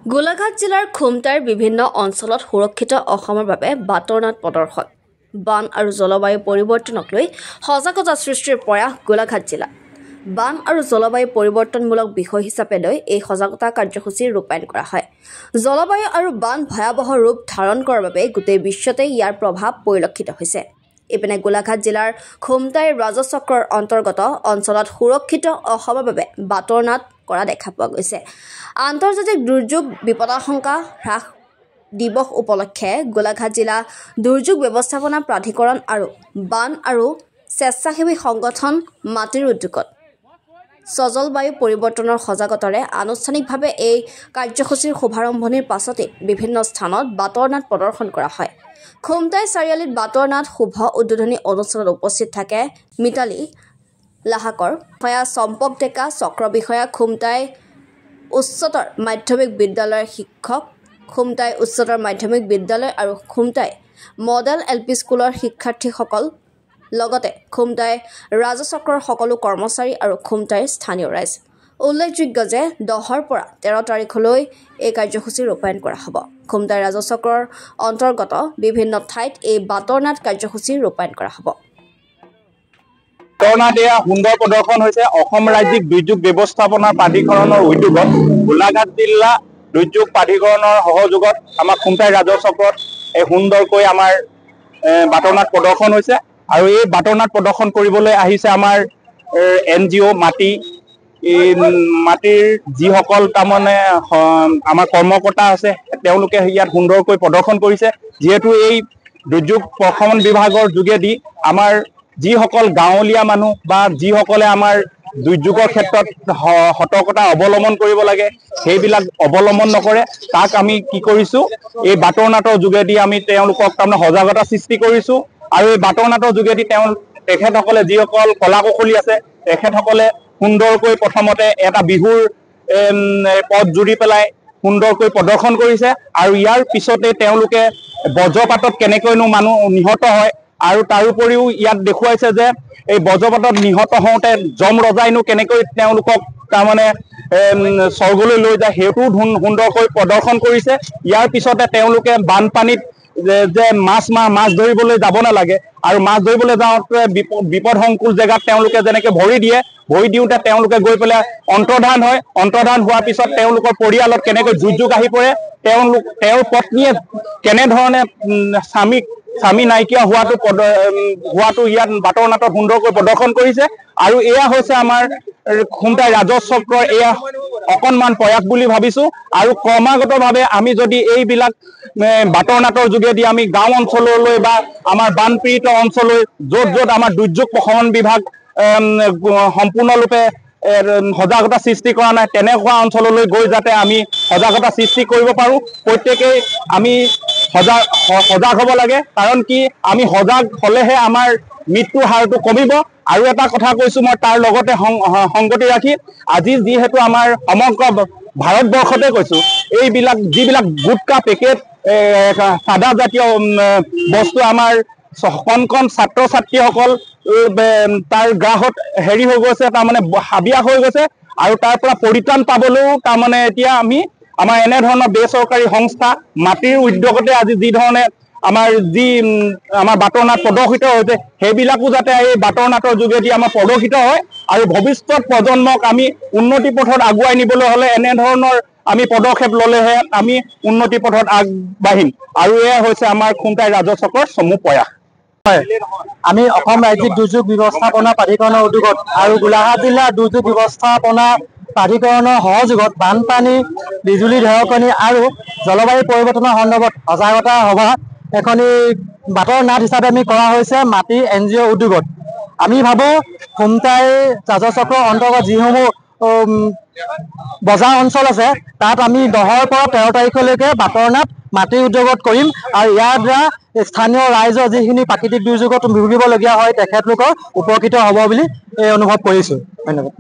গোলাঘাট জিলাৰ খুমটাইৰ বিভিন্ন অঞ্চলত সুৰক্ষিত অসমৰ বাবে বাটৰনাট প্ৰদৰ্শন বান আৰু জলবায়ু পৰিৱৰ্তনক লৈ সজাগতা সৃষ্টিৰ প্ৰয়াস গোলাঘাট জিলা বান আৰু জলবায়ু পৰিৱৰ্তনমূলক বিষয় হিচাপে লৈ এই সজাগতা কাৰ্যসূচী ৰূপায়ণ কৰা হয়। জলবায়ু আৰু বান ভয়াৱহ ৰূপ ধাৰণ কৰাৰ বাবে গোটেই বিশ্বতে ইয়াৰ প্ৰভাৱ পৰিলক্ষিত হৈছে। ইপিনে গোলাঘাট জিলাৰ খুমটাই ৰাজচক্ৰৰ অন্তৰ্গত অঞ্চলত সুৰক্ষিত অসমৰ বাবে বাটৰনাট কৰা দেখা পোৱা গৈছে। আন্তৰ্জাতিক দুৰ্যোগ বিপদাশংকা হ্ৰাস দিৱস উপলক্ষে গোলাঘাট জিলা দুৰ্যোগ ব্যৱস্থাপনা প্ৰাধিকৰণ আৰু বান আৰু স্বেচ্ছাসেৱী সংগঠন মাটিৰ উদ্যোগত জলবায়ু পৰিৱৰ্তনৰ সজাগতাৰে আনুষ্ঠানিকভাৱে এই কাৰ্যসূচীৰ শুভাৰম্ভণিৰ পাছতে বিভিন্ন স্থানত বাটৰনাট প্ৰদৰ্শন কৰা হয়। খুমটাই চাৰিআলিত বাটৰনাট শুভ উদ্বোধনী অনুষ্ঠানত উপস্থিত থাকে মিতালী লাহাকৰ, বিষয়া চম্পক ডেকা, চক্ৰ বিষয়া, খুমটাই উচ্চতৰ মাধ্যমিক বিদ্যালয়ৰ শিক্ষক, খুমটাই উচ্চতৰ মাধ্যমিক বিদ্যালয় আৰু খুমটাই মডেল LP স্কুলৰ শিক্ষাৰ্থীসকল, লগতে খুমটাই ৰাজচক্ৰৰ সকলো কৰ্মচাৰী আৰু খুমটাইৰ স্থানীয় ৰাইজ। উল্লেখযোগ্য যে 10ৰ পৰা 13 তাৰিখলৈ এই কাৰ্যসূচী ৰূপায়ণ কৰা হ'ব। খুমটাই ৰাজচক্ৰৰ অন্তৰ্গত বিভিন্ন ঠাইত এই বাটৰনাট কাৰ্যসূচী ৰূপায়ণ কৰা হ'ব। বাটৰনাট এয়া সুন্দৰ প্ৰদৰ্শন হৈছে অসম ৰাজ্যিক দুৰ্যোগ ব্যৱস্থাপনা প্ৰাধিকৰণৰ উদ্যোগত গোলাঘাট জিলা দুৰ্যোগ প্ৰাধিকৰণৰ সহযোগত আমাৰ খুমটাই ৰাজচক্ৰত এই সুন্দৰকৈ আমাৰ বাটৰনাট প্ৰদৰ্শন হৈছে আৰু এই বাটৰনাট প্ৰদৰ্শন কৰিবলৈ আহিছে আমাৰ NGO মাটিৰ যিসকল তাৰমানে আমাৰ কৰ্মকৰ্তা আছে তেওঁলোকে ইয়াত সুন্দৰকৈ প্ৰদৰ্শন কৰিছে। যিহেতু এই দুৰ্যোগ প্ৰশমন বিভাগৰ যোগেদি আমাৰ যিসকল গাঁৱলীয়া মানুহ বা যিসকলে আমাৰ দুৰ্যোগৰ ক্ষেত্ৰত সতৰ্কতা অৱলম্বন কৰিব লাগে সেইবিলাক অৱলম্বন নকৰে, তাক আমি কি কৰিছোঁ এই বাটৰনাটৰ যোগেদি আমি তেওঁলোকক তাৰমানে সজাগতা সৃষ্টি কৰিছোঁ। আৰু এই বাটৰনাটৰ যোগেদি তেখেতসকলে যিসকল কলা কৌশলী আছে তেখেতসকলে সুন্দৰকৈ প্ৰথমতে এটা বিহুৰ পথ জুৰি পেলাই সুন্দৰকৈ প্ৰদৰ্শন কৰিছে আৰু ইয়াৰ পিছতে তেওঁলোকে বজ্ৰপাতত কেনেকৈনো মানুহ নিহত হয় আৰু তাৰোপৰিও ইয়াত দেখুৱাইছে যে এই বজ্ৰপাতত নিহত হওঁতে যম ৰজাইনো কেনেকৈ তেওঁলোকক তাৰমানে স্বৰ্গলৈ লৈ যায় সেইটোও সুন্দৰকৈ প্ৰদৰ্শন কৰিছে। ইয়াৰ পিছতে তেওঁলোকে বানপানীত যে মাছ ধৰিবলৈ যাব নালাগে আৰু মাছ ধৰিবলৈ যাওঁতে বিপদসংকুল জেগাত তেওঁলোকে যেনেকে ভৰি দিওঁতে তেওঁলোকে গৈ পেলাই অন্তৰ্ধান হয়। অন্তৰ্ধান হোৱাৰ পিছত তেওঁলোকৰ পৰিয়ালত কেনেকৈ দুৰ্যোগ আহি পৰে, তেওঁৰ পত্নীয়ে কেনেধৰণে স্বামী নাইকিয়া হোৱাটো ইয়াত বাটৰনাটত সুন্দৰকৈ প্ৰদৰ্শন কৰিছে। আৰু এয়া হৈছে আমাৰ খুমটাই ৰাজচক্ৰৰ এয়া অকণমান প্ৰয়াস বুলি ভাবিছোঁ। আৰু ক্ৰমাগতভাৱে আমি যদি এইবিলাক বাটৰনাটৰ যোগেদি আমি গাঁও অঞ্চললৈ বা আমাৰ বানপীড়িত অঞ্চললৈ য'ত আমাৰ দুৰ্যোগ প্ৰশমন বিভাগ সম্পূৰ্ণৰূপে সজাগতা সৃষ্টি কৰা নাই তেনেকুৱা অঞ্চললৈ গৈ যাতে আমি সজাগতা সৃষ্টি কৰিব পাৰোঁ। প্ৰত্যেকেই আমি সজাগ হ'ব লাগে, কাৰণ কি আমি সজাগ হ'লেহে আমাৰ মৃত্যুৰ হাৰটো কমিব। আৰু এটা কথা কৈছোঁ মই তাৰ লগতে সংগতি ৰাখি, আজি যিহেতু আমাৰ সমগ্ৰ ভাৰতবৰ্ষতে কৈছোঁ যিবিলাক গুটকা পেকেট চাদা জাতীয় বস্তু আমাৰ কণ ছাত্ৰ ছাত্ৰীসকল তাৰ গ্ৰাহত হেৰি হৈ গৈছে, তাৰমানে হাবিয়া হৈ গৈছে আৰু তাৰ পৰা পৰিত্ৰাণ পাবলৈও তাৰমানে এতিয়া আমি আমাৰ এনেধৰণৰ বেচৰকাৰী সংস্থা মাটিৰ উদ্যোগতে আজি যি ধৰণে আমাৰ বাটৰনাট প্ৰদৰ্শিত হৈছে সেইবিলাকো যাতে এই বাটৰনাটৰ যোগেদি আমাৰ প্ৰদৰ্শিত হয় আৰু ভৱিষ্যত প্ৰজন্মক আমি উন্নতি পথত আগুৱাই নিবলৈ হ'লে এনেধৰণৰ আমি পদক্ষেপ ল'লেহে আমি উন্নতি পথত আগবাঢ়িম। আৰু এয়া হৈছে আমাৰ খুমটাই ৰাজচক্ৰৰ চমু প্ৰয়াস। আমি অসম ৰাজ্যিক দুৰ্যোগ ব্যৱস্থাপনা প্ৰাধিকৰণৰ উদ্যোগত আৰু গোলাঘাট জিলাৰ দুৰ্যোগ ব্যৱস্থাপনা প্ৰাধিকৰণৰ সহযোগত বানপানী, বিজুলী ঢেৰেকনি আৰু জলবায়ু পৰিৱৰ্তনৰ সন্দৰ্ভত সজাগতা সভা এখনি বাটৰনাট হিচাপে আমি কৰা হৈছে মাটিৰ NGO উদ্যোগত। আমি ভাবোঁ খুমটাই ৰাজচক্ৰৰ অন্তৰ্গত যিসমূহ বজাৰ অঞ্চল আছে তাত আমি 10ৰ পৰা 13 তাৰিখলৈকে বাটৰনাট মাটিৰ উদ্যোগত কৰিম আৰু ইয়াৰ দ্বাৰা স্থানীয় ৰাইজৰ যিখিনি প্ৰাকৃতিক দুৰ্যোগত ভুগিবলগীয়া হয় তেখেতলোকৰ উপকৃত হ'ব বুলি অনুভৱ কৰিছোঁ। ধন্যবাদ।